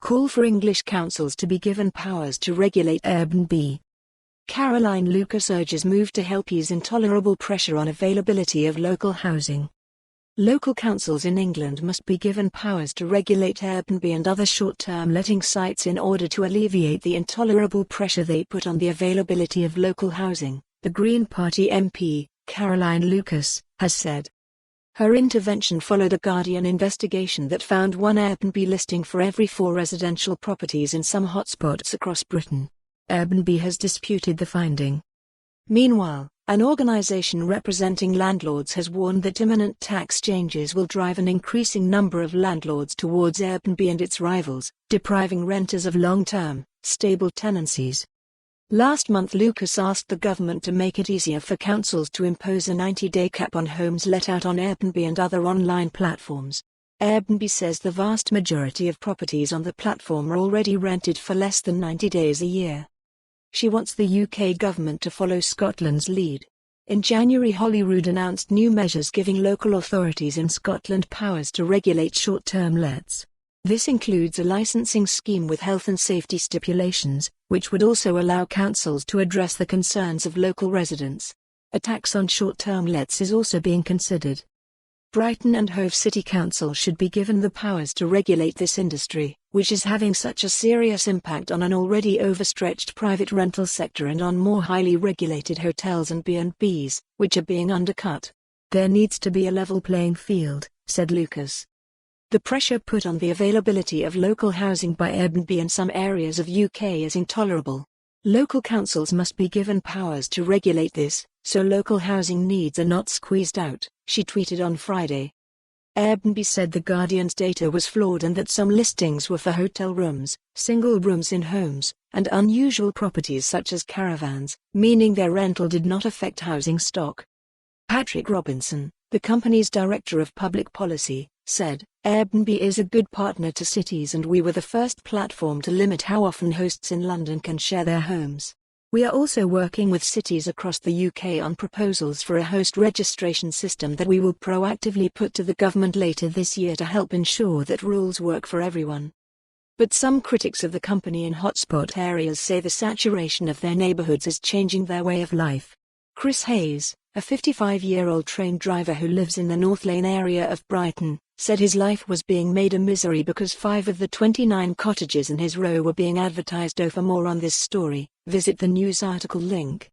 Call for English councils to be given powers to regulate Airbnb. Caroline Lucas urges move to help ease intolerable pressure on availability of local housing. Local councils in England must be given powers to regulate Airbnb and other short-term letting sites in order to alleviate the intolerable pressure they put on the availability of local housing, the Green Party MP, Caroline Lucas, has said. Her intervention followed a Guardian investigation that found one Airbnb listing for every 4 residential properties in some hotspots across Britain. Airbnb has disputed the finding. Meanwhile, an organisation representing landlords has warned that imminent tax changes will drive an increasing number of landlords towards Airbnb and its rivals, depriving renters of long-term, stable tenancies. Last month Lucas asked the government to make it easier for councils to impose a 90-day cap on homes let out on Airbnb and other online platforms. Airbnb says the vast majority of properties on the platform are already rented for less than 90 days a year. She wants the UK government to follow Scotland's lead. In January, Holyrood announced new measures giving local authorities in Scotland powers to regulate short-term lets. This includes a licensing scheme with health and safety stipulations, which would also allow councils to address the concerns of local residents. A tax on short-term lets is also being considered. Brighton and Hove City Council should be given the powers to regulate this industry, which is having such a serious impact on an already overstretched private rental sector and on more highly regulated hotels and B&Bs, which are being undercut. There needs to be a level playing field, said Lucas. The pressure put on the availability of local housing by Airbnb in some areas of UK is intolerable. Local councils must be given powers to regulate this, so local housing needs are not squeezed out, she tweeted on Friday. Airbnb said the Guardian's data was flawed and that some listings were for hotel rooms, single rooms in homes, and unusual properties such as caravans, meaning their rental did not affect housing stock. Patrick Robinson, the company's director of public policy, said, Airbnb is a good partner to cities and we were the first platform to limit how often hosts in London can share their homes. We are also working with cities across the UK on proposals for a host registration system that we will proactively put to the government later this year to help ensure that rules work for everyone. But some critics of the company in hotspot areas say the saturation of their neighbourhoods is changing their way of life. Chris Hayes, a 55-year-old train driver who lives in the North Lane area of Brighton, said his life was being made a misery because 5 of the 29 cottages in his row were being advertised. For more on this story, visit the news article link.